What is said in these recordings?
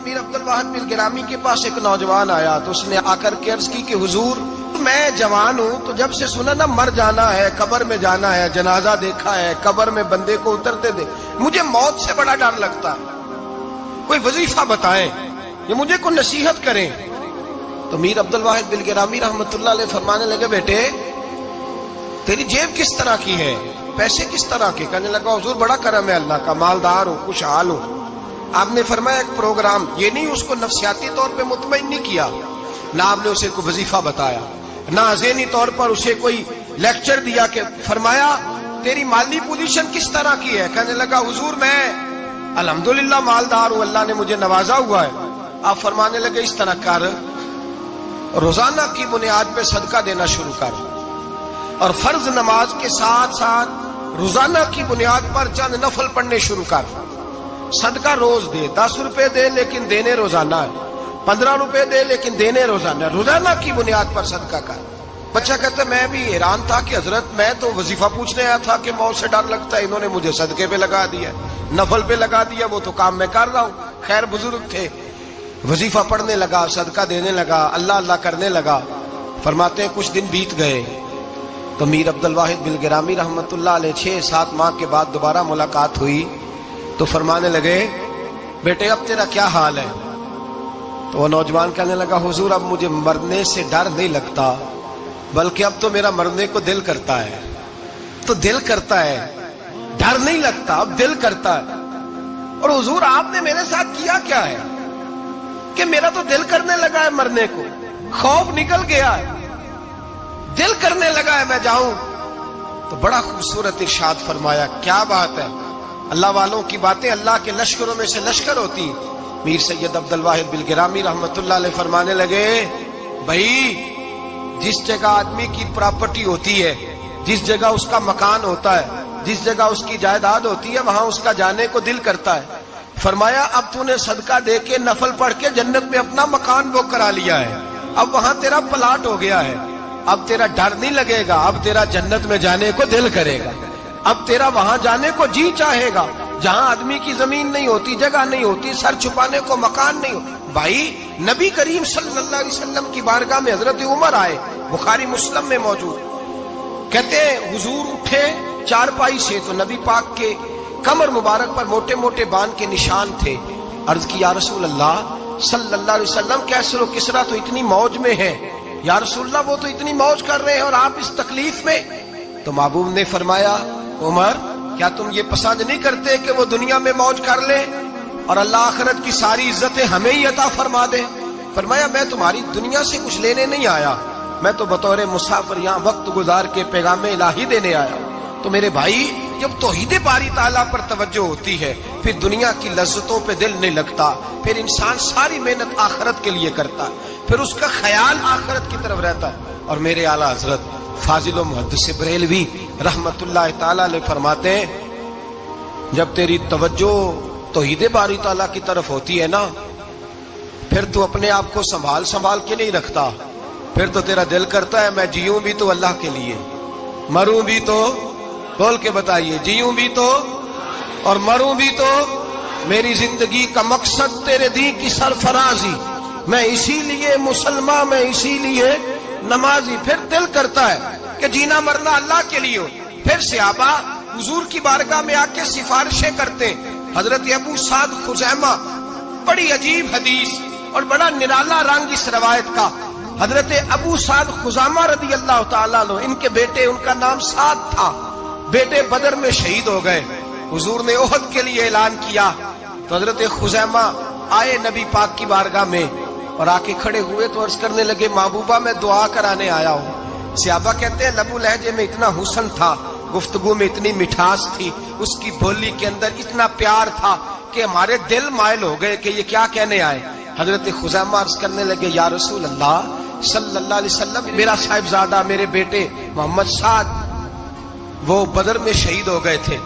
میر عبد الواحد بن گرامی کے پاس ایک نوجوان آیا تو اس نے آ کر کے عرض کی کہ حضور میں جوان ہوں تو جب سے سنا نا مر جانا ہے، قبر میں جانا ہے، جنازہ دیکھا ہے، قبر میں بندے کو اترتے دے، مجھے موت سے بڑا ڈر لگتا ہے، کوئی وظیفہ بتائیں یا مجھے کوئی نصیحت کریں۔ تو میر عبد الواحد بن گرامی رحمت اللہ علیہ فرمانے لگے بیٹے تیری جیب کس طرح کی ہے، پیسے کس طرح کے؟ کہنے لگا حضور بڑا کرم ہے اللہ کا، مالدار ہوں، خوشحال ہوں۔ آپ نے فرمایا ایک پروگرام، یہ نہیں اس کو نفسیاتی طور پہ مطمئن نہیں کیا، نہ آپ نے اسے کوئی وظیفہ بتایا، نہ ذہنی طور پر اسے کوئی لیکچر دیا، کہ فرمایا تیری مالی پوزیشن کس طرح کی ہے؟ کہنے لگا حضور میں الحمدللہ مالدار ہوں، اللہ نے مجھے نوازا ہوا ہے۔ آپ فرمانے لگے اس طرح کر، روزانہ کی بنیاد پہ صدقہ دینا شروع کر، اور فرض نماز کے ساتھ ساتھ روزانہ کی بنیاد پر چند نفل پڑھنے شروع کر، صدقہ روز دے، 10 روپے دے لیکن دینے روزانہ ہے، 15 روپے دے لیکن دینے روزانہ ہے، روزانہ کی بنیاد پر صدقہ کر۔ بچہ کہتا ہے میں بھی حیران تھا کہ حضرت میں تو وظیفہ پوچھنے آیا تھا کہ موت سے ڈر لگتا ہے، انہوں نے مجھے صدقے پہ لگا دیا، نفل پہ لگا دیا، وہ تو کام میں کر رہا ہوں۔ خیر بزرگ تھے، وظیفہ پڑھنے لگا، صدقہ دینے لگا، اللہ اللہ کرنے لگا۔ فرماتے ہیں کچھ دن بیت گئے تو میر عبد الواحد بن گرامی رحمت اللہ علیہ 6-7 ماہ کے بعد دوبارہ ملاقات ہوئی تو فرمانے لگے بیٹے اب تیرا کیا حال ہے؟ تو وہ نوجوان کہنے لگا حضور اب مجھے مرنے سے ڈر نہیں لگتا، بلکہ اب تو میرا مرنے کو دل کرتا ہے، تو دل کرتا ہے، ڈر نہیں لگتا، اب دل کرتا ہے۔ اور حضور آپ نے میرے ساتھ کیا کیا ہے کہ میرا تو دل کرنے لگا ہے مرنے کو، خوف نکل گیا ہے، دل کرنے لگا ہے میں جاؤں۔ تو بڑا خوبصورت ارشاد فرمایا، کیا بات ہے، اللہ والوں کی باتیں اللہ کے لشکروں میں سے لشکر ہوتی۔ میر سید عبد الواحد بن گرامی رحمت اللہ علیہ فرمانے لگے بھائی جس جگہ آدمی کی پراپرٹی ہوتی ہے، جس جگہ اس کا مکان ہوتا ہے، جس جگہ اس کی جائیداد ہوتی ہے، وہاں اس کا جانے کو دل کرتا ہے۔ فرمایا اب تو نے صدقہ دے کے نفل پڑھ کے جنت میں اپنا مکان بک کرا لیا ہے، اب وہاں تیرا پلاٹ ہو گیا ہے، اب تیرا ڈر نہیں لگے گا، اب تیرا جنت میں جانے کو دل کرے گا، اب تیرا وہاں جانے کو جی چاہے گا جہاں آدمی کی زمین نہیں ہوتی، جگہ نہیں ہوتی، سر چھپانے کو مکان نہیں ہوتا۔ بھائی نبی کریم صلی اللہ علیہ وسلم کی بارگاہ میں حضرت عمر آئے، بخاری مسلم میں موجود، کہتے ہیں حضور اٹھے چارپائی سے تو نبی پاک کے کمر مبارک پر موٹے موٹے بان کے نشان تھے۔ عرض کی یا رسول اللہ صلی اللہ علیہ وسلم کیسر و کسرا تو اتنی موج میں ہے، یا رسول اللہ وہ تو اتنی موج کر رہے ہیں اور آپ اس تکلیف میں۔ تو محبوب نے فرمایا عمر کیا تم یہ پسند نہیں کرتے کہ وہ دنیا میں موج کر لے اور اللہ آخرت کی ساری عزتیں ہمیں ہی عطا فرما دے؟ فرمایا میں تمہاری دنیا سے کچھ لینے نہیں آیا، میں تو بطور مسافر یہاں وقت گزار کے پیغام الہی دینے آیا۔ تو میرے بھائی جب توحید باری تعالیٰ پر توجہ ہوتی ہے پھر دنیا کی لذتوں پہ دل نہیں لگتا، پھر انسان ساری محنت آخرت کے لیے کرتا ہے، پھر اس کا خیال آخرت کی طرف رہتا ہے۔ اور میرے اعلیٰ حضرت فاضل و محدث بریلوی رحمت اللہ تعالیٰ علیہ فرماتے ہیں جب تیری توجہ توحید باری تعالیٰ کی طرف ہوتی ہے نا پھر تو اپنے آپ کو سنبھال کے نہیں رکھتا، پھر تو تیرا دل کرتا ہے میں جیوں بھی تو اللہ کے لیے، مروں بھی تو، بول کے بتائیے، جیوں بھی تو اور مروں بھی تو، میری زندگی کا مقصد تیرے دین کی سرفرازی، میں اسی لیے مسلمان، میں اسی لیے نمازی۔ پھر دل کرتا ہے کہ جینا مرنا اللہ کے لیے ہو۔ پھر صحابہ حضور کی بارگاہ میں آ کے سفارشیں کرتے۔ حضرت ابو سعد خزیمہ، بڑی عجیب حدیث اور بڑا نرالا رنگ اس روایت کا، حضرت ابو سعد خزیمہ رضی اللہ تعالیٰ عنہ، ان کے بیٹے، ان کا نام سعد تھا، بیٹے بدر میں شہید ہو گئے۔ حضور نے احد کے لیے اعلان کیا تو حضرت خزیمہ آئے نبی پاک کی بارگاہ میں اور آ کے کھڑے ہوئے تو عرض کرنے لگے محبوبہ میں دعا کرانے آیا ہوں۔ صحابہ کہتے ہیں لبو لہجے میں اتنا حسن تھا، گفتگو میں اتنی مٹھاس تھی، اس کی بولی کے اندر اتنا پیار تھا کہ ہمارے دل مائل ہو گئے کہ یہ کیا کہنے آئے۔ حضرت خزیمہ عرض کرنے لگے یا رسول اللہ صلی اللہ علیہ وسلم میرا صاحبزادہ، میرے بیٹے محمد سعد وہ بدر میں شہید ہو گئے تھے،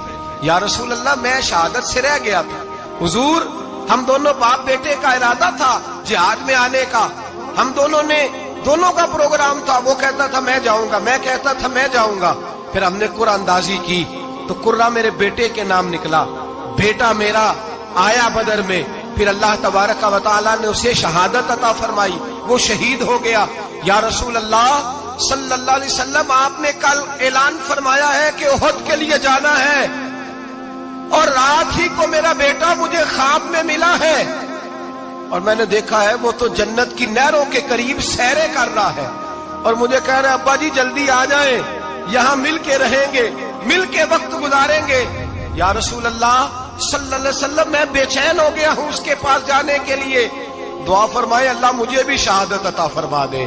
یا رسول اللہ میں شہادت سے رہ گیا تھا، حضور ہم دونوں باپ بیٹے کا ارادہ تھا جہاد میں آنے کا، ہم دونوں کا پروگرام تھا، وہ کہتا تھا میں جاؤں گا، میں کہتا تھا میں جاؤں گا۔ پھر ہم نے قرآن اندازی کی تو قرہ میرے بیٹے کے نام نکلا، بیٹا میرا آیا بدر میں، پھر اللہ تبارک و تعالیٰ نے اسے شہادت عطا فرمائی، وہ شہید ہو گیا۔ یا رسول اللہ صلی اللہ علیہ وسلم، آپ نے کل اعلان فرمایا ہے کہ احد کے لیے جانا ہے، اور رات ہی کو میرا بیٹا مجھے خواب میں ملا ہے، اور میں نے دیکھا ہے وہ تو جنت کی نہروں کے قریب سیریں کر رہا ہے، اور مجھے کہہ رہے ابا جی جلدی آ جائیں، یہاں مل کے رہیں گے، مل کے وقت گزاریں گے۔ یا رسول اللہ صلی اللہ علیہ وسلم، میں بے چین ہو گیا ہوں اس کے پاس جانے کے لیے، دعا فرمائے اللہ مجھے بھی شہادت عطا فرما دے،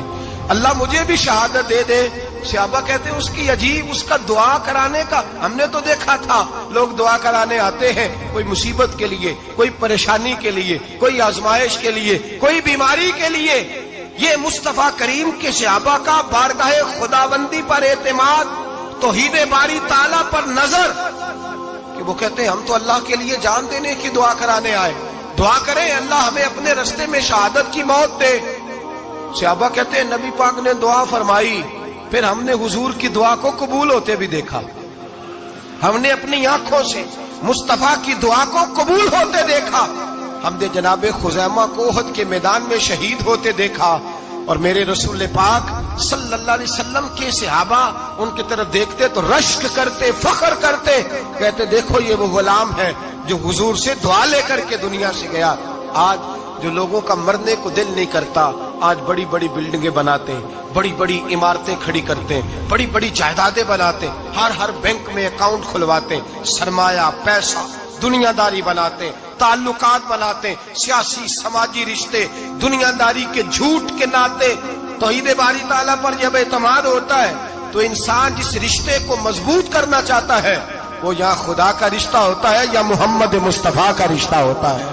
اللہ مجھے بھی شہادت دے دے۔ صحابہ کہتے ہیں اس کی عجیب، اس کا دعا کرانے کا، ہم نے تو دیکھا تھا لوگ دعا کرانے آتے ہیں کوئی مصیبت کے لیے، کوئی پریشانی کے لیے، کوئی آزمائش کے لیے، کوئی بیماری کے لیے۔ یہ مصطفیٰ کریم کے صحابہ کا بارگاہ خداوندی پر اعتماد، توحید باری تعالیٰ پر نظر، کہ وہ کہتے ہیں ہم تو اللہ کے لیے جان دینے کی دعا کرانے آئے، دعا کریں اللہ ہمیں اپنے رستے میں شہادت کی موت دے۔ صحابہ کہتے ہیں نبی پاک نے دعا فرمائی، پھر ہم نے حضور کی دعا کو قبول ہوتے بھی دیکھا، ہم نے اپنی آنکھوں سے مصطفیٰ کی دعا کو قبول ہوتے دیکھا، ہم نے جناب خزیمہ کو احد کے میدان میں شہید ہوتے دیکھا، اور میرے رسول پاک صلی اللہ علیہ وسلم کے صحابہ ان کی طرف دیکھتے تو رشک کرتے، فخر کرتے، کہتے دیکھو یہ وہ غلام ہے جو حضور سے دعا لے کر کے دنیا سے گیا۔ آج جو لوگوں کا مرنے کو دل نہیں کرتا، آج بڑی بڑی بلڈنگیں بناتے ہیں، بڑی بڑی عمارتیں کھڑی کرتے ہیں، بڑی بڑی جائیدادیں بناتے ہیں، ہر بینک میں اکاؤنٹ کھلواتے ہیں، سرمایہ، پیسہ، دنیا داری بناتے ہیں، تعلقات بناتے ہیں، سیاسی سماجی رشتے، دنیا داری کے جھوٹ کے ناطے۔ توحید باری تعالیٰ پر جب اعتماد ہوتا ہے تو انسان جس رشتے کو مضبوط کرنا چاہتا ہے وہ یا خدا کا رشتہ ہوتا ہے یا محمد مصطفیٰ کا رشتہ ہوتا ہے،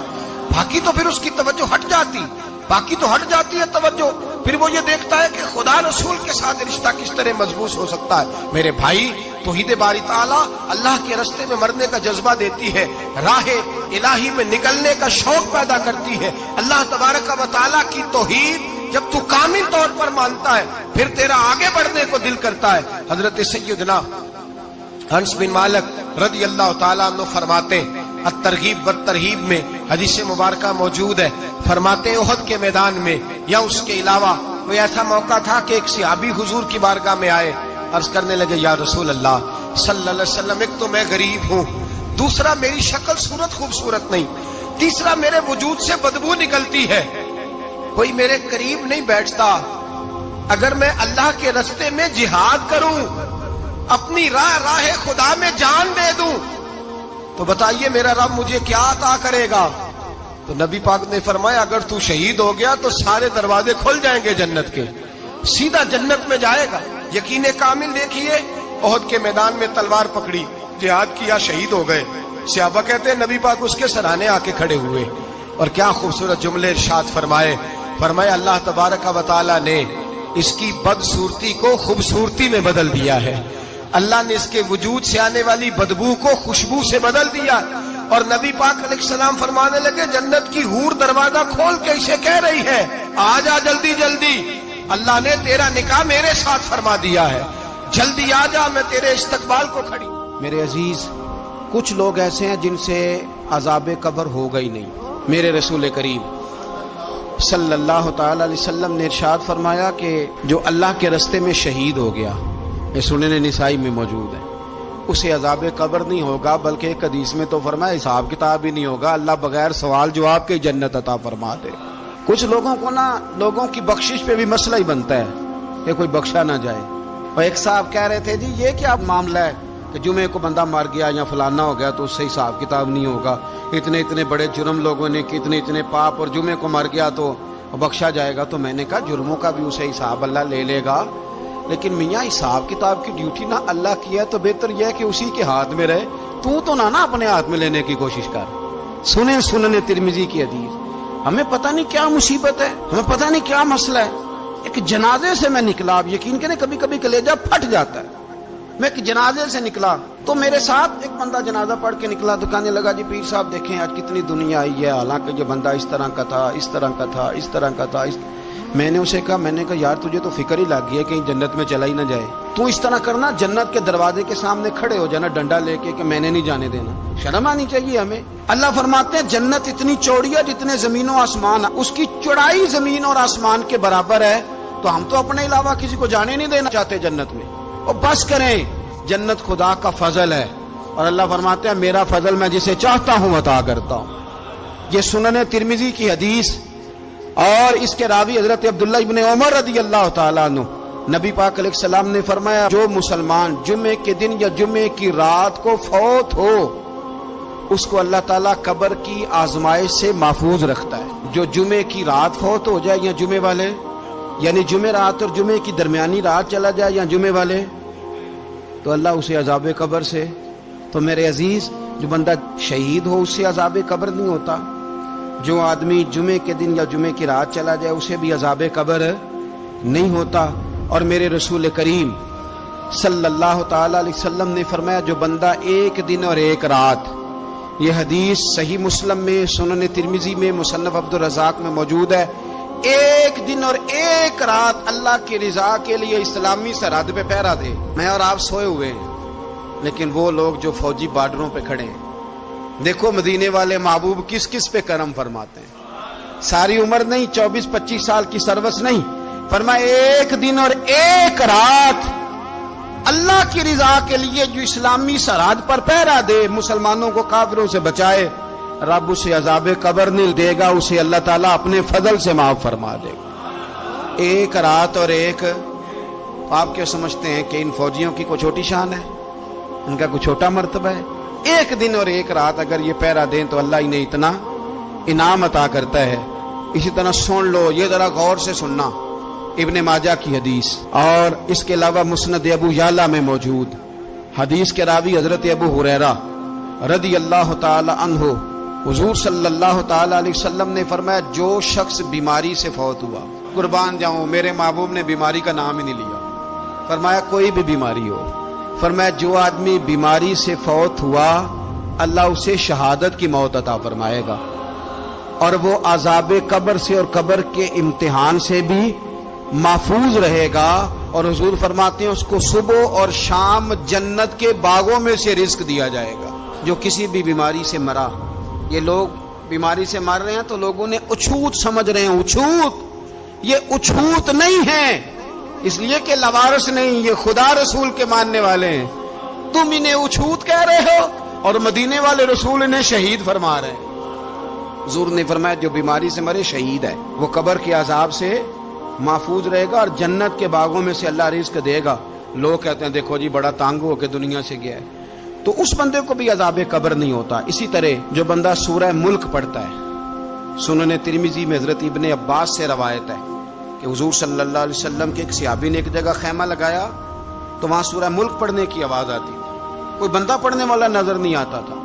باقی تو پھر اس کی توجہ ہٹ جاتی، باقی تو ہٹ جاتی ہے توجہ، پھر وہ یہ دیکھتا ہے کہ خدا رسول کے ساتھ رشتہ کس طرح مضبوط ہو سکتا ہے۔ میرے بھائی، توحید باری تعالیٰ اللہ کے رستے میں مرنے کا جذبہ دیتی ہے، راہ الہی میں نکلنے کا شوق پیدا کرتی ہے۔ اللہ تبارک و تعالیٰ کی توحید جب تو کامل طور پر مانتا ہے پھر تیرا آگے بڑھنے کو دل کرتا ہے۔ حضرت سیدنا انس بن مالک رضی اللہ تعالیٰ عنہ فرماتے ہیں، الترغیب والترہیب میں حدیث مبارکہ موجود ہے، فرماتے ہیں احد کے میدان میں یا اس کے علاوہ کوئی ایسا موقع تھا کہ ایک صحابی حضور کی بارگاہ میں آئے، عرض کرنے لگے یا رسول اللہ صلی اللہ علیہ وسلم، ایک تو میں غریب ہوں، دوسرا میری شکل صورت خوبصورت نہیں، تیسرا میرے وجود سے بدبو نکلتی ہے، کوئی میرے قریب نہیں بیٹھتا، اگر میں اللہ کے رستے میں جہاد کروں، اپنی راہ خدا میں جان دے دوں تو بتائیے میرا رب مجھے کیا عطا کرے گا؟ تو نبی پاک نے فرمایا اگر تو شہید ہو گیا تو سارے دروازے کھل جائیں گے جنت کے، سیدھا جنت میں جائے گا۔ یقین کامل دیکھیے، احد کے میدان میں تلوار پکڑی، جہاد کیا، شہید ہو گئے، صحابہ کہتے ہیں نبی پاک اس کے سرانے آ کے کھڑے ہوئے، اور کیا خوبصورت جملے ارشاد فرمایا اللہ تبارک و تعالیٰ نے اس کی بدصورتی کو خوبصورتی میں بدل دیا ہے، اللہ نے اس کے وجود سے آنے والی بدبو کو خوشبو سے بدل دیا، اور نبی پاک علیہ السلام فرمانے لگے جنت کی حور دروازہ کھول کے اسے کہہ رہی ہے آ جا جلدی جلدی، اللہ نے تیرا نکاح میرے ساتھ فرما دیا ہے، جلدی آ جا، میں تیرے استقبال کو کھڑی۔ میرے عزیز، کچھ لوگ ایسے ہیں جن سے عذاب قبر ہوگا ہی نہیں۔ میرے رسول کریم صلی اللہ تعالی علیہ وسلم نے ارشاد فرمایا کہ جو اللہ کے رستے میں شہید ہو گیا، یہ سنن نسائی میں موجود ہے، اسے عذاب قبر نہیں ہوگا، بلکہ ایک حدیث میں تو فرمایا حساب کتاب ہی نہیں ہوگا، اللہ بغیر سوال جواب کے جنت عطا فرما دے۔ کچھ لوگوں کو لوگوں کی بخشش پہ بھی مسئلہ ہی بنتا ہے کہ کوئی بخشا نہ جائے۔ اور ایک صاحب کہہ رہے تھے جی یہ کیا معاملہ ہے کہ جمعے کو بندہ مر گیا یا فلانا ہو گیا تو اس سے حساب کتاب نہیں ہوگا، اتنے بڑے جرم لوگوں نے کی، اتنے پاپ، اور جمعے کو مر گیا تو بخشا جائے گا۔ تو میں نے کہا جرموں کا بھی اسے حساب اللہ لے لے گا، لیکن میاں حساب کتاب کی ڈیوٹی نہ اللہ کی ہے تو بہتر یہ ہے کہ اسی کے ہاتھ میں رہے، تو نہ اپنے ہاتھ میں لینے کی کوشش کر۔ سنن ترمذی کی حدیث، ہمیں پتہ نہیں کیا مصیبت ہے، ہمیں پتہ نہیں کیا مسئلہ ہے۔ ایک جنازے سے میں نکلا، آپ یقین کریں کبھی کبھی کلیجہ پھٹ جاتا ہے، میں ایک جنازے سے نکلا تو میرے ساتھ ایک بندہ جنازہ پڑھ کے نکلا تو کہنے لگا جی پیر صاحب دیکھیں آج کتنی دنیا آئی ہے، حالانکہ یہ بندہ اس طرح کا تھا، اس طرح کا تھا، اس طرح کا تھا۔ میں نے اسے کہا یار تجھے تو فکر ہی لگ گئی ہے کہیں جنت میں چلا ہی نہ جائے، تو اس طرح کرنا جنت کے دروازے کے سامنے کھڑے ہو جانا ڈنڈا لے کے کہ میں نے نہیں جانے دینا۔ شرم آنی چاہیے ہمیں۔ اللہ فرماتے ہیں جنت اتنی چوڑی ہے جتنے زمین و آسمان، اس کی چوڑائی زمین اور آسمان کے برابر ہے، تو ہم تو اپنے علاوہ کسی کو جانے نہیں دینا چاہتے جنت میں۔ اور بس کریں، جنت خدا کا فضل ہے، اور اللہ فرماتے ہیں میرا فضل میں جسے چاہتا ہوں عطا کرتا ہوں۔ یہ سنن ترمذی کی حدیث، اور اس کے راوی حضرت عبداللہ ابن عمر رضی اللہ تعالیٰ عنہ، نبی پاک علیہ السلام نے فرمایا جو مسلمان جمعے کے دن یا جمعے کی رات کو فوت ہو اس کو اللہ تعالیٰ قبر کی آزمائش سے محفوظ رکھتا ہے۔ جو جمعے کی رات فوت ہو جائے یا جمعے والے، یعنی جمعے رات اور جمعے کی درمیانی رات چلا جائے یا جمعے والے، تو اللہ اسے عذاب قبر سے، تو میرے عزیز جو بندہ شہید ہو اس سے عذاب قبر نہیں ہوتا، جو آدمی جمعے کے دن یا جمعے کی رات چلا جائے اسے بھی عذاب قبر نہیں ہوتا۔ اور میرے رسول کریم صلی اللہ تعالی علیہ وسلم نے فرمایا جو بندہ ایک دن اور ایک رات، یہ حدیث صحیح مسلم میں، سنن ترمذی میں، مصنف عبدالرزاق میں موجود ہے، ایک دن اور ایک رات اللہ کی رضا کے لیے اسلامی سرحد پہ پہرا دے۔ میں اور آپ سوئے ہوئے ہیں، لیکن وہ لوگ جو فوجی بارڈروں پہ کھڑے ہیں، دیکھو مدینے والے محبوب کس کس پہ کرم فرماتے ہیں۔ ساری عمر نہیں، 24-25 سال کی سروس نہیں، فرمایا ایک دن اور ایک رات اللہ کی رضا کے لیے جو اسلامی سرحد پر پہرا دے، مسلمانوں کو کافروں سے بچائے، رب اسے عذاب قبر نہیں دے گا، اسے اللہ تعالیٰ اپنے فضل سے معاف فرما دے گا۔ ایک رات اور ایک، آپ کیا سمجھتے ہیں کہ ان فوجیوں کی کوئی چھوٹی شان ہے؟ ان کا کوئی چھوٹا مرتبہ ہے؟ ایک دن اور ایک رات اگر یہ پہرا دیں تو اللہ انہیں اتنا انعام عطا کرتا ہے۔ اسی طرح سن لو، یہ ذرا غور سے سننا، ابن ماجہ کی حدیث، اور اس کے علاوہ مسند ابو یعلا میں موجود حدیث کے راوی حضرت ابو ہریرہ رضی اللہ تعالی عنہ، حضور صلی اللہ تعالی علیہ وسلم نے فرمایا جو شخص بیماری سے فوت ہوا، قربان جاؤں میرے محبوب نے بیماری کا نام ہی نہیں لیا، فرمایا کوئی بھی بیماری ہو، فرمایا جو آدمی بیماری سے فوت ہوا اللہ اسے شہادت کی موت عطا فرمائے گا، اور وہ عذاب قبر سے اور قبر کے امتحان سے بھی محفوظ رہے گا، اور حضور فرماتے ہیں اس کو صبح اور شام جنت کے باغوں میں سے رزق دیا جائے گا۔ جو کسی بھی بیماری سے مرا، یہ لوگ بیماری سے مر رہے ہیں تو لوگوں نے اچھوت سمجھ رہے ہیں، اچھوت، یہ اچھوت نہیں ہے، اس لیے کہ لوارث نہیں، یہ خدا رسول کے ماننے والے ہیں، تم انہیں اچھوت کہہ رہے ہو، اور مدینے والے رسول انہیں شہید فرما رہے ہیں۔ حضور نے فرمایا جو بیماری سے مرے شہید ہے، وہ قبر کے عذاب سے محفوظ رہے گا اور جنت کے باغوں میں سے اللہ رزق دے گا۔ لوگ کہتے ہیں دیکھو جی بڑا تانگ ہو کے دنیا سے گیا ہے، تو اس بندے کو بھی عذاب قبر نہیں ہوتا۔ اسی طرح جو بندہ سورہ ملک پڑھتا ہے، سنن ترمذی میں حضرت ابن عباس سے روایت ہے کہ حضور صلی اللہ علیہ وسلم کے ایک صحابی نے ایک جگہ خیمہ لگایا تو وہاں سورہ ملک پڑھنے کی آواز آتی تھی، کوئی بندہ پڑھنے والا نظر نہیں آتا تھا۔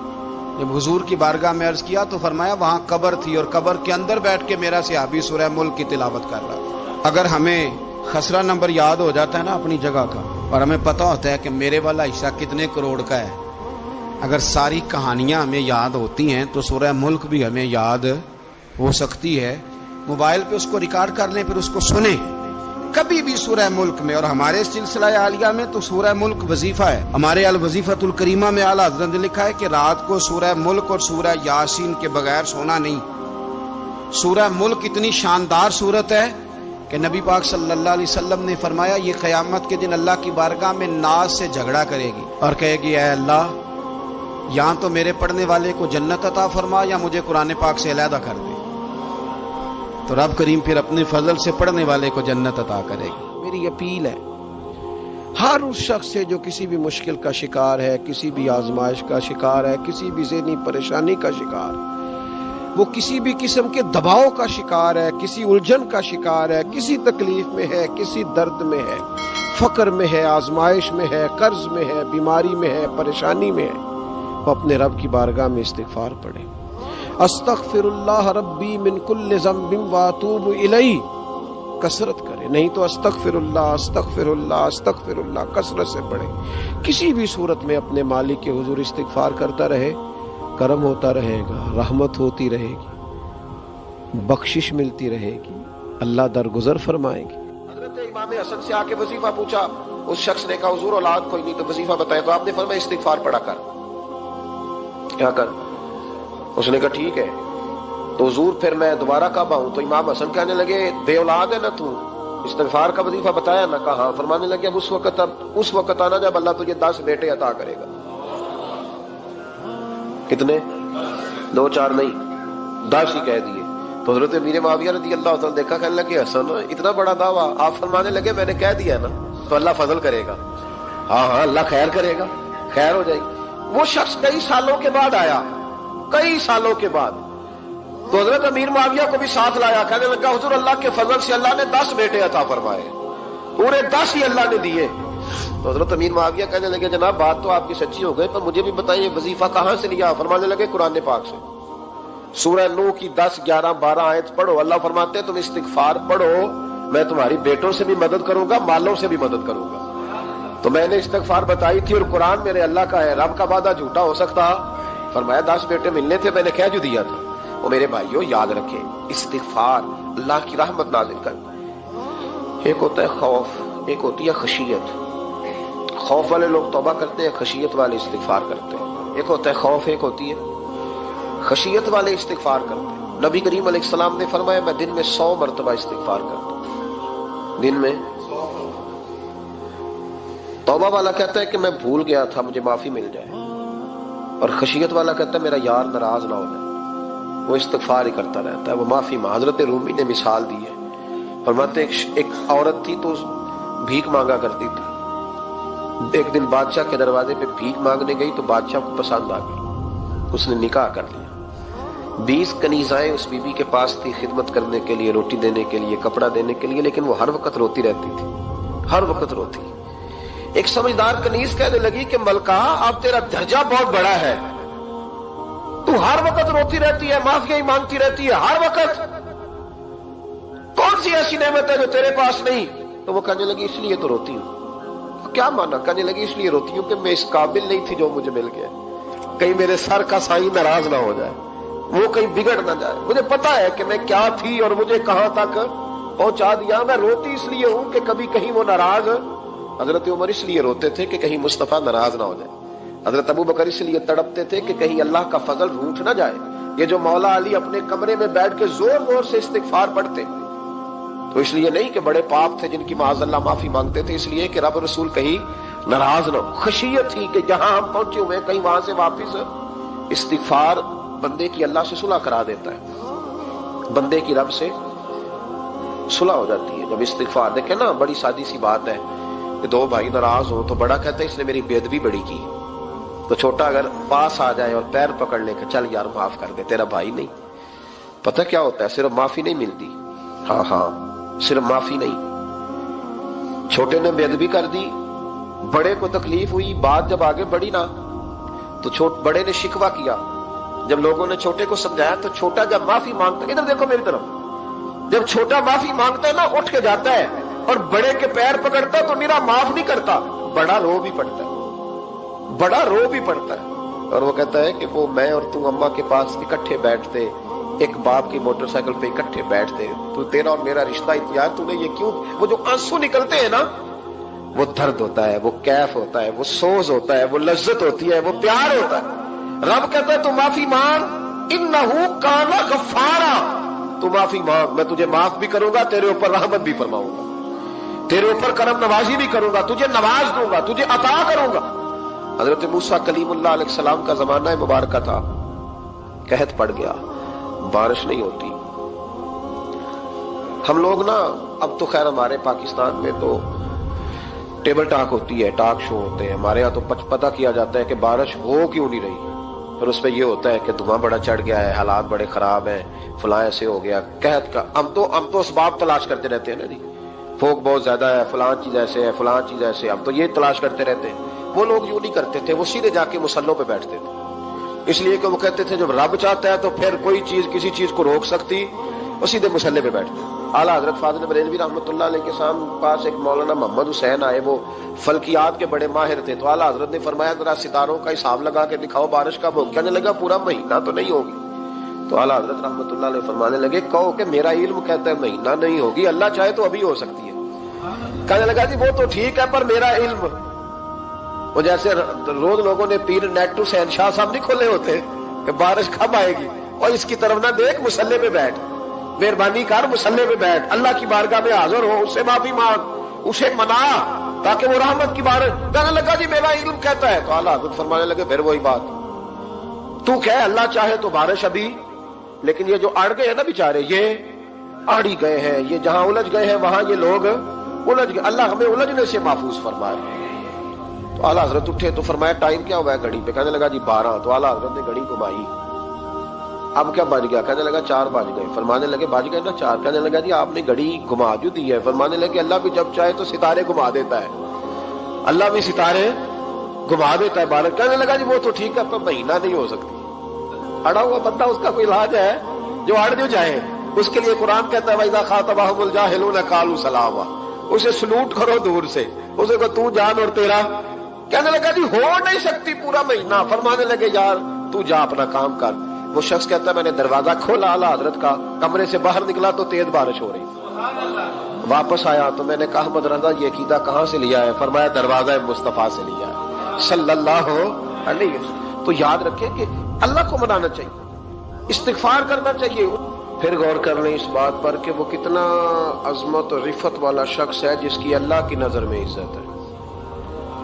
جب حضور کی بارگاہ میں عرض کیا تو فرمایا وہاں قبر تھی، اور قبر کے اندر بیٹھ کے میرا صحابی سورہ ملک کی تلاوت کر رہا تھا۔ اگر ہمیں خسرہ نمبر یاد ہو جاتا ہے نا اپنی جگہ کا، اور ہمیں پتہ ہوتا ہے کہ میرے والا حصہ کتنے کروڑ کا ہے، اگر ساری کہانیاں ہمیں یاد ہوتی ہیں تو سورہ ملک بھی ہمیں یاد ہو سکتی ہے۔ موبائل پہ اس کو ریکارڈ کر لیں، پھر اس کو سنیں کبھی بھی سورہ ملک میں۔ اور ہمارے سلسلہ عالیہ میں تو سورہ ملک وظیفہ ہے، ہمارے الوظیفۃ الکریمہ میں اعلیٰ حضرت نے لکھا ہے کہ رات کو سورہ ملک اور سورہ یاسین کے بغیر سونا نہیں۔ سورہ ملک اتنی شاندار سورت ہے کہ نبی پاک صلی اللہ علیہ وسلم نے فرمایا یہ قیامت کے دن اللہ کی بارگاہ میں ناز سے جھگڑا کرے گی اور کہے گی اے اللہ یہاں تو میرے پڑھنے والے کو جنت عطا فرما یا مجھے قرآن پاک سے علیحدہ کر دے، تو رب کریم پھر اپنے فضل سے پڑھنے والے کو جنت عطا کرے گی۔ میری اپیل ہے ہر اس شخص سے جو کسی بھی مشکل کا شکار ہے، کسی بھی آزمائش کا شکار ہے، کسی بھی ذہنی پریشانی کا شکار، وہ کسی بھی قسم کے دباؤ کا شکار ہے، کسی الجھن کا شکار ہے، کسی تکلیف میں ہے، کسی درد میں ہے، فقر میں ہے، آزمائش میں ہے، قرض میں ہے، بیماری میں ہے، پریشانی میں ہے، وہ اپنے رب کی بارگاہ میں استغفار پڑھے، استغفر اللہ ربی من کل ذنب واتوب الیہ، کثرت کرے، نہیں تو استغفر اللہ استغفر اللہ استغفر اللہ کثرت سے پڑھے۔ کسی بھی صورت میں اپنے مالک کے حضور استغفار کرتا رہے، کرم ہوتا رہے گا، رحمت ہوتی رہے گی، بخشش ملتی رہے گی، اللہ درگزر فرمائیں گے۔ حضرت امام حسن سے آ کے وظیفہ پوچھا، اس شخص نے کہا حضور اولاد کوئی نہیں تو وظیفہ بتائے، تو آپ نے فرمایا استغفار پڑھا کر، کیا کر؟ اس نے کہا ٹھیک ہے۔ تو حضور پھر میں دوبارہ کب آؤں؟ تو امام حسن کہنے لگے بے اولاد ہے نا تو، استغفار کا وظیفہ بتایا نا؟ کہا ہاں۔ فرمانے لگے اب اس وقت آنا جب اللہ تجھے 10 بیٹے عطا کرے گا۔ کتنے؟ 2 4 نہیں، 10 ہی کہہ دیے۔ تو حضرت امیر معاویہ رضی اللہ تعالیٰ دیکھا، کہنے لگے حسن اتنا بڑا دعویٰ؟ آپ فرمانے لگے میں نے کہہ دیا نا تو اللہ فضل کرے گا، ہاں ہاں اللہ خیر کرے گا، خیر ہو جائے گی۔ وہ شخص کئی سالوں کے بعد آیا، کئی سالوں کے بعد، تو حضرت امیر معاویہ کو بھی ساتھ لایا، کہنے لگا حضور اللہ کے فضل سے اللہ نے 10 بیٹے عطا فرمائے، پورے 10 ہی اللہ نے دیے۔ تو حضرت امیر معاویہ کہنے لگے جناب بات تو آپ کی سچی ہو گئی، پر مجھے بھی بتائیے وظیفہ کہاں سے لیا؟ فرمانے لگے قرآن پاک سے، سورہ نوح کی 10 11 12 آیت پڑھو۔ اللہ فرماتے ہیں تم استغفار پڑھو، میں تمہاری بیٹوں سے بھی مدد کروں گا، مالوں سے بھی مدد کروں گا۔ تو میں نے استغفار بتائی تھی اور قرآن میرے اللہ کا ہے، رب کا وعدہ جھوٹا ہو سکتا؟ فرمایا 10 بیٹے ملنے تھے، میں نے کہہ جو دیا تھا۔ وہ میرے بھائیوں یاد رکھیں، استغفار اللہ کی رحمت نازل کرتا ہے۔ ایک ہوتا ہے خوف، ایک ہوتی ہے خشیت۔ خوف والے لوگ توبہ کرتے ہیں، خشیت والے استغفار کرتے ہیں۔ ایک ہوتا ہے خوف، ایک ہوتی ہے خشیت والے استغفار کرتے ہیں۔ نبی کریم علیہ السلام نے فرمایا میں دن میں 100 مرتبہ استغفار کرتا ہوں، دن میں۔ توبہ والا کہتا ہے کہ میں بھول گیا تھا، مجھے معافی مل جائے، اور خشیت والا کہتا ہے میرا یار ناراض نہ ہو جائے، وہ استغفار ہی کرتا رہتا ہے، وہ معافی مانگ۔ حضرت رومی نے مثال دی ہے، فرماتے ایک عورت تھی تو بھیک مانگا کرتی تھی، ایک دن بادشاہ کے دروازے پہ بھیک مانگنے گئی تو بادشاہ کو پسند آ گئی، اس نے نکاح کر لیا۔ 20 کنیزائیں اس بی بی کے پاس تھی خدمت کرنے کے لیے، روٹی دینے کے لیے، کپڑا دینے کے لیے، لیکن وہ ہر وقت روتی رہتی تھی، ہر وقت روتی۔ ایک سمجھدار کنیز کہنے لگی کہ ملکہ اب تیرا درجہ بہت بڑا ہے، تو ہر وقت روتی رہتی ہے، معافیاں ہی مانگتی رہتی ہے ہر وقت، کون سی ایسی نعمت ہے جو تیرے پاس نہیں؟ تو وہ کہنے لگی اس لیے تو روتی ہوں۔ کیا مانا؟ کہنے لگی اس لیے روتی ہوں کہ میں اس قابل نہیں تھی جو مجھے مل گیا، کہیں میرے سر کا سائیں ناراض نہ ہو جائے، وہ کہیں بگڑ نہ جائے، مجھے پتا ہے کہ میں کیا تھی اور مجھے کہاں تک پہنچا دیا، میں روتی اس لیے ہوں کہ کبھی کہیں وہ ناراض۔ حضرت عمر اس لیے روتے تھے کہ کہیں مصطفیٰ ناراض نہ ہو جائے، حضرت ابو بکر اس لیے تڑپتے تھے کہ کہیں اللہ کا فضل روٹھ نہ جائے۔ یہ جو مولا علی اپنے کمرے میں بیٹھ کے زور زور سے استغفار پڑھتے تو اس لیے نہیں کہ بڑے پاپ تھے جن کی معاذ اللہ معافی مانگتے تھے، اس لیے کہ رب رسول کہیں ناراض نہ ہو۔ خشیت تھی کہ جہاں ہم پہنچے ہوئے کہیں وہاں سے واپس۔ استغفار بندے کی اللہ سے صلح کرا دیتا ہے، بندے کی رب سے صلح ہو جاتی ہے جب استغفار۔ دیکھیں نا بڑی سادی سی بات ہے کہ 2 بھائی ناراض ہو تو بڑا کہتا ہے اس نے میری بے ادبی بڑی کی، تو چھوٹا اگر پاس آ جائے اور پیر پکڑ لے کہ چل یار معاف کر دے، تیرا بھائی نہیں۔ پتہ کیا ہوتا ہے؟ صرف معافی نہیں ملتی، ہاں صرف معافی نہیں، چھوٹے نے بے ادبی کر دی، بڑے کو تکلیف ہوئی، بات جب آگے بڑھی نا تو بڑے نے شکوہ کیا، جب لوگوں نے چھوٹے کو سمجھایا تو چھوٹا جب معافی مانگتا ہے، ادھر دیکھو میری طرف، جب چھوٹا معافی مانگتا ہے نا اٹھ کے جاتا ہے اور بڑے کے پیر پکڑتا ہے تو میرا معاف نہیں کرتا، بڑا رو بھی پڑتا ہے، بڑا رو بھی پڑتا ہے، اور وہ کہتا ہے کہ وہ میں اور تو اماں کے پاس اکٹھے بیٹھتے، ایک باپ کی موٹر سائیکل پہ اکٹھے بیٹھتے، تو تیرا اور میرا رشتہ یار تو نے یہ کیوں؟ وہ جو آنسو نکلتے ہیں نا وہ درد ہوتا ہے، وہ کیف ہوتا ہے، وہ سوز ہوتا ہے، وہ لذت ہوتی ہے، وہ پیار ہوتا ہے۔ رب کہتا ہے تو معافی مانگ، انہو کان غفارا، تو معافی مانگ، میں تجھے معاف بھی کروں گا، تیرے اوپر رحمت بھی فرماؤں گا، تیرے اوپر کرم نوازی بھی کروں گا، تجھے نواز دوں گا، تجھے عطا کروں گا۔ حضرت موسیٰ کلیم اللہ علیہ السلام کا زمانہ مبارکہ تھا، قحط پڑ گیا، بارش نہیں ہوتی۔ ہم لوگ نا اب تو خیر ہمارے پاکستان میں تو ٹیبل ٹاک ہوتی ہے، ٹاک شو ہوتے ہیں، ہمارے یہاں تو پتہ کیا جاتا ہے کہ بارش ہو کیوں نہیں رہی، پھر اس پہ یہ ہوتا ہے کہ دھواں بڑا چڑھ گیا ہے، حالات بڑے خراب ہیں، فلاں ایسے ہو گیا، قحط کا۔ ہم تو اسباب تلاش کرتے رہتے ہیں نا جی، فوق بہت زیادہ ہے، فلاں چیز ایسے ہے، فلاں چیز ایسے، ہم تو یہ تلاش کرتے رہتے ہیں۔ وہ لوگ یوں نہیں کرتے تھے، وہ سیدھے جا کے مصلوں پہ بیٹھتے تھے، اس لیے کہ وہ کہتے تھے جب رب چاہتا ہے تو پھر کوئی چیز کسی چیز کو روک سکتی، وہ سیدھے مصلے پہ بیٹھتے۔ اعلیٰ حضرت فاضل بریلوی رحمۃ اللہ علیہ کے پاس ایک مولانا محمد حسین آئے، وہ فلکیات کے بڑے ماہر تھے، تو اعلیٰ حضرت نے فرمایا ذرا ستاروں کا حساب لگا کے دکھاؤ بارش کب ہوگی؟ کہنے لگا پورا مہینہ تو نہیں ہوگی، تو اعلیٰ حضرت رحمۃ اللہ علیہ فرمانے لگے کہو کہ میرا علم کہتا ہے مہینہ نہیں ہوگی، اللہ چاہے تو ابھی ہو سکتی ہے۔ کہنے لگا جی وہ تو ٹھیک ہے پر میرا علم، وہ جیسے روز لوگوں نے پیر نیٹ ٹو سین شاہ صاحب نہیں کھولے ہوتے کہ بارش کب آئے گی، اور اس کی طرف نہ دیکھ، مصلے پہ بیٹھ، مہربانی کر مصلے پہ بیٹھ، اللہ کی بارگاہ میں حاضر ہو، اس سے معافی مانگ، اسے منا تاکہ وہ رحمت کی بارش۔ کہنے لگا جی میرا علم کہتا ہے۔ تو اعلیٰ حضرت فرمانے لگے پھر وہی بات، تو کہے اللہ چاہے تو بارش ابھی، لیکن یہ جو اڑ گئے ہیں نا بیچارے، یہ اڑ ہی گئے ہیں، یہ جہاں الجھ گئے ہیں وہاں یہ لوگ الجھ گئے، اللہ ہمیں الجھنے سے محفوظ فرمائے۔ تو اعلیٰ حضرت اٹھے تو فرمایا ٹائم کیا ہوا ہے گھڑی پہ؟ کہنے لگا جی 12۔ تو اعلیٰ حضرت نے گھڑی گھمائی، اب کیا بج گیا؟ کہنے لگا 4 بج گئے۔ فرمانے لگے بج گئے نا 4؟ کہنے لگا جی آپ نے گھڑی گھما جو دی ہے۔ فرمانے لگے اللہ بھی جب چاہے تو ستارے گھما دیتا ہے، اللہ بھی ستارے گھما دیتا ہے بارش۔ کہنے لگا جی وہ تو ٹھیک ہے پر مہینہ نہیں ہو سکتی، اڑا ہوا بندہ اس کا کوئی علاج ہے جو اڑ جو جائے، اس کے لیے قرآن کہتا ہے وَإِذَا خَاطَبَهُمُ الْجَاهِلُونَ قَالُوا سَلَامًا، اسے سلوٹ کرو دور سے، اسے کو تو جان اور تیرا۔ کہنے لگا جی ہو نہیں سکتی پورا مہینہ۔ فرمانے لگے یار تو جا اپنا کام کر۔ وہ شخص کہتا ہے میں نے دروازہ کھولا اعلیٰ حضرت کا، کمرے سے باہر نکلا تو تیز بارش ہو رہی، واپس آیا تو میں نے کہا احمد رضا یہ عقیدہ کہاں سے لیا ہے؟ فرمایا دروازہ مصطفیٰ سے لیا ہے صلی اللہ علیہ وسلم۔ تو یاد رکھیں کہ اللہ کو منانا چاہیے، استغفار کرنا چاہیے۔ پھر غور کر لیں اس بات پر کہ وہ کتنا عظمت اور رفت والا شخص ہے جس کی اللہ کی نظر میں عزت ہے،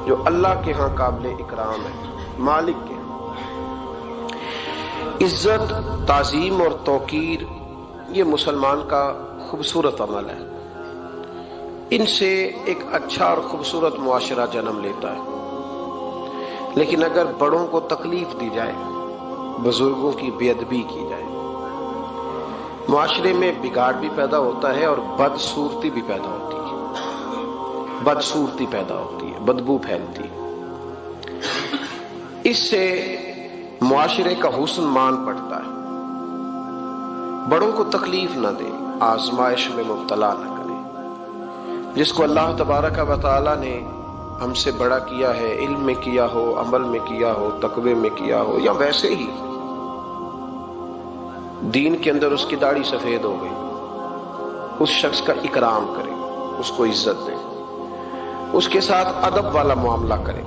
جو اللہ کے ہاں قابل اکرام ہے، مالک کے ہاں۔ عزت، تعظیم اور توقیر یہ مسلمان کا خوبصورت عمل ہے، ان سے ایک اچھا اور خوبصورت معاشرہ جنم لیتا ہے۔ لیکن اگر بڑوں کو تکلیف دی جائے، بزرگوں کی بے ادبی کی جائے، معاشرے میں بگاڑ بھی پیدا ہوتا ہے اور بدصورتی بھی پیدا ہوتی ہے، بدصورتی پیدا ہوتی ہے، بدبو پھیلتی ہے، اس سے معاشرے کا حسن مان پڑتا ہے۔ بڑوں کو تکلیف نہ دے، آزمائش میں مبتلا نہ کرے۔ جس کو اللہ تبارک و تعالی نے ہم سے بڑا کیا ہے، علم میں کیا ہو، عمل میں کیا ہو، تقوی میں کیا ہو، یا ویسے ہی دین کے اندر اس کی داڑھی سفید ہو گئی، اس شخص کا اکرام کرے، اس کو عزت دے، اس کے ساتھ ادب والا معاملہ کرے۔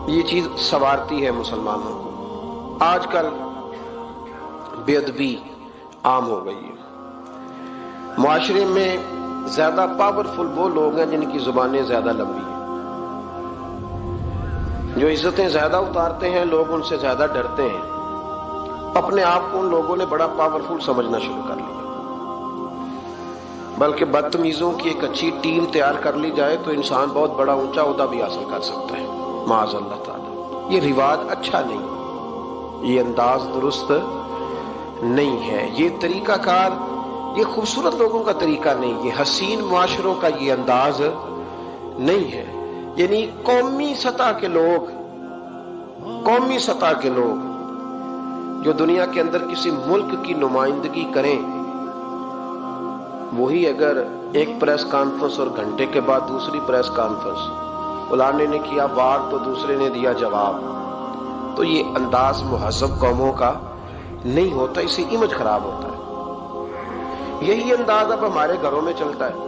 یہ چیز سنوارتی ہے مسلمانوں کو۔ آج کل بے ادبی عام ہو گئی ہے، معاشرے میں زیادہ پاورفل وہ لوگ ہیں جن کی زبانیں زیادہ لمبی ہیں، جو عزتیں زیادہ اتارتے ہیں، لوگ ان سے زیادہ ڈرتے ہیں، اپنے آپ کو ان لوگوں نے بڑا پاورفل سمجھنا شروع کر لیا۔ بلکہ بدتمیزوں کی ایک اچھی ٹیم تیار کر لی جائے تو انسان بہت بڑا اونچا عہدہ بھی حاصل کر سکتا ہے، معاذ اللہ تعالی۔ یہ رواج اچھا نہیں، یہ انداز درست نہیں ہے، یہ طریقہ کار، یہ خوبصورت لوگوں کا طریقہ نہیں، یہ حسین معاشروں کا یہ انداز نہیں ہے۔ یعنی قومی سطح کے لوگ جو دنیا کے اندر کسی ملک کی نمائندگی کریں، وہی اگر ایک پریس کانفرنس اور گھنٹے کے بعد دوسری پریس کانفرنس، فلانے نے کیا وار تو دوسرے نے دیا جواب، تو یہ انداز مہذب قوموں کا نہیں ہوتا، اس سے امیج خراب ہوتا ہے۔ یہی انداز اب ہمارے گھروں میں چلتا ہے،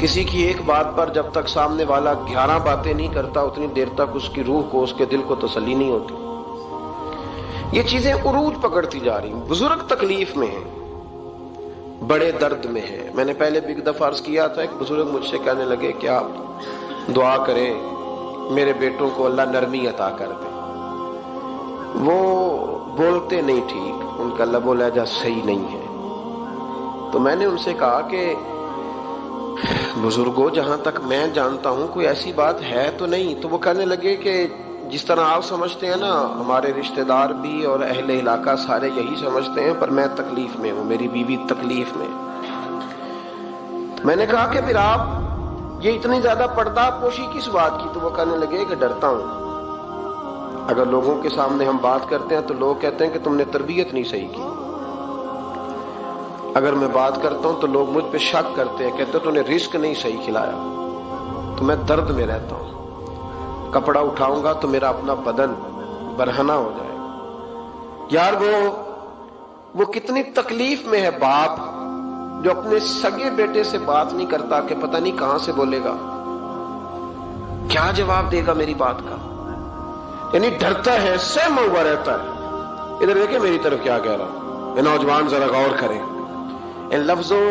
کسی کی ایک بات پر جب تک سامنے والا 11 باتیں نہیں کرتا اتنی دیر تک اس کی روح کو، اس کے دل کو تسلی نہیں ہوتی۔ یہ چیزیں عروج پکڑتی جا رہی ہیں، بزرگ تکلیف میں ہیں، بڑے درد میں ہیں۔ میں نے پہلے بھی ایک دفعہ عرض کیا تھا، ایک بزرگ مجھ سے کہنے لگے کہ آپ دعا کریں میرے بیٹوں کو اللہ نرمی عطا کر دے، وہ بولتے نہیں ٹھیک، ان کا لب و لہجہ صحیح نہیں ہے۔ تو میں نے ان سے کہا کہ بزرگوں جہاں تک میں جانتا ہوں کوئی ایسی بات ہے تو نہیں۔ تو وہ کہنے لگے کہ جس طرح آپ سمجھتے ہیں نا، ہمارے رشتہ دار بھی اور اہل علاقہ سارے یہی سمجھتے ہیں، پر میں تکلیف میں ہوں، میری بیوی تکلیف میں۔ میں نے کہا کہ پھر آپ یہ اتنی زیادہ پردہ پوشی کس بات کی؟ تو وہ کہنے لگے کہ ڈرتا ہوں، اگر لوگوں کے سامنے ہم بات کرتے ہیں تو لوگ کہتے ہیں کہ تم نے تربیت نہیں صحیح کی، اگر میں بات کرتا ہوں تو لوگ مجھ پہ شک کرتے ہیں، کہتے ہیں تو نے رزق نہیں صحیح کھلایا، تو میں درد میں رہتا ہوں، کپڑا اٹھاؤں گا تو میرا اپنا بدن برہنہ ہو جائے گا، یار وہ کتنی تکلیف میں ہے باپ جو اپنے سگے بیٹے سے بات نہیں کرتا کہ پتہ نہیں کہاں سے بولے گا، کیا جواب دے گا میری بات کا، یعنی ڈرتا ہے، سہما ہوا رہتا ہے۔ ادھر دیکھیں میری طرف کیا کہہ رہا ہوں، یہ نوجوان ذرا غور کریں، ان لفظوں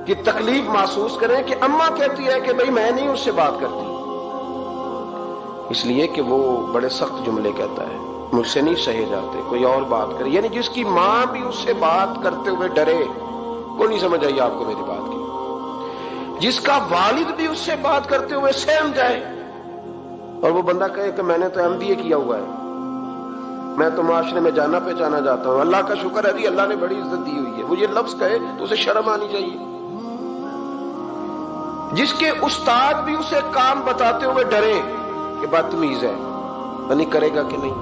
کی تکلیف محسوس کریں کہ اماں کہتی ہے کہ بھئی میں نہیں اس سے بات کرتی، اس لیے کہ وہ بڑے سخت جملے کہتا ہے، مجھ سے نہیں سہے جاتے، کوئی اور بات کرے، یعنی جس کی ماں بھی اس سے بات کرتے ہوئے ڈرے۔ کوئی نہیں سمجھ آئی آپ کو میری بات کی؟ جس کا والد بھی اس سے بات کرتے ہوئے سہم جائے اور وہ بندہ کہے کہ میں نے تو MBA کیا ہوا ہے، میں تو معاشرے میں جانا پہچانا جاتا ہوں، اللہ کا شکر ہے جی اللہ نے بڑی عزت دی ہوئی ہے، وہ یہ لفظ کہے تو اسے شرم آنی چاہیے۔ جس کے استاد بھی اسے کام بتاتے ہوئے ڈرے کہ بدتمیز ہے، نہیں کرے گا کہ نہیں۔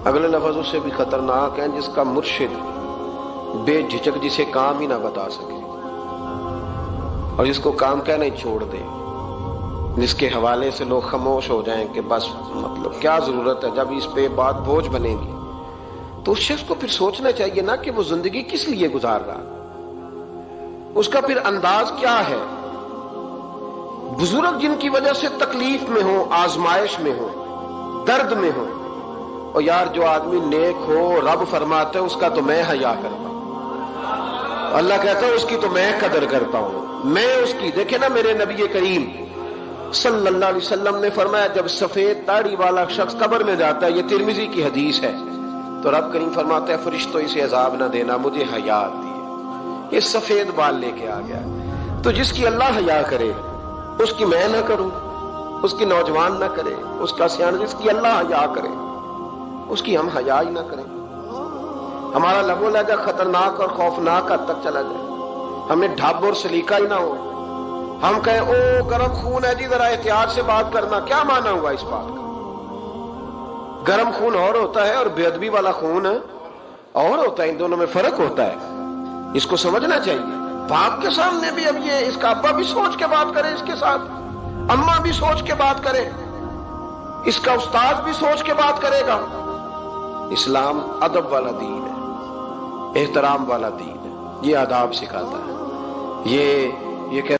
اگلے لفظ اس سے بھی خطرناک ہیں، جس کا مرشد بے جھجک جسے کام ہی نہ بتا سکے اور جس کو کام کہنا ہی چھوڑ دے، جس کے حوالے سے لوگ خاموش ہو جائیں کہ بس مطلب کیا ضرورت ہے، جب اس پہ بات بوجھ بنے گی تو اس شخص کو پھر سوچنا چاہیے نا کہ وہ زندگی کس لیے گزار رہا، اس کا پھر انداز کیا ہے۔ بزرگ جن کی وجہ سے تکلیف میں ہو، آزمائش میں ہو، درد میں ہو، اور یار جو آدمی نیک ہو رب فرماتا ہے اس کا تو میں حیا کرتا ہوں، اللہ کہتا ہے اس کی تو میں قدر کرتا ہوں، میں اس کی۔ دیکھیں نا میرے نبی کریم صلی اللہ علیہ وسلم نے فرمایا جب سفید داڑھی والا شخص قبر میں جاتا ہے، یہ ترمذی کی حدیث ہے، تو رب کریم فرماتا ہے فرشتوں اسے عذاب نہ دینا، مجھے حیا آتی ہے، یہ سفید بال لے کے آ گیا۔ تو جس کی اللہ حیا کرے اس کی میں نہ کروں، اس کی نوجوان نہ کرے، اس کا سیان، جس کی اللہ حیا کرے اس کی ہم حیا ہی نہ کریں، ہمارا لب و لہجہ خطرناک اور خوفناک حد تک چلا جائے، ہمیں ڈھب اور سلیقہ ہی نہ ہو، ہم کہیں او گرم خون ہے جی ذرا احتیاط سے بات کرنا، کیا مانا ہوا اس بات کا؟ گرم خون اور ہوتا ہے اور بے ادبی والا خون اور ہوتا ہے، ان دونوں میں فرق ہوتا ہے، اس کو سمجھنا چاہیے۔ باپ کے سامنے بھی اب یہ اس کا ابا بھی سوچ کے بات کرے، اس کے ساتھ اماں بھی سوچ کے بات کرے، اس کا استاد بھی سوچ کے بات کرے گا۔ اسلام ادب والا دین ہے، احترام والا دین ہے، یہ آداب سکھاتا ہے، یہ کہ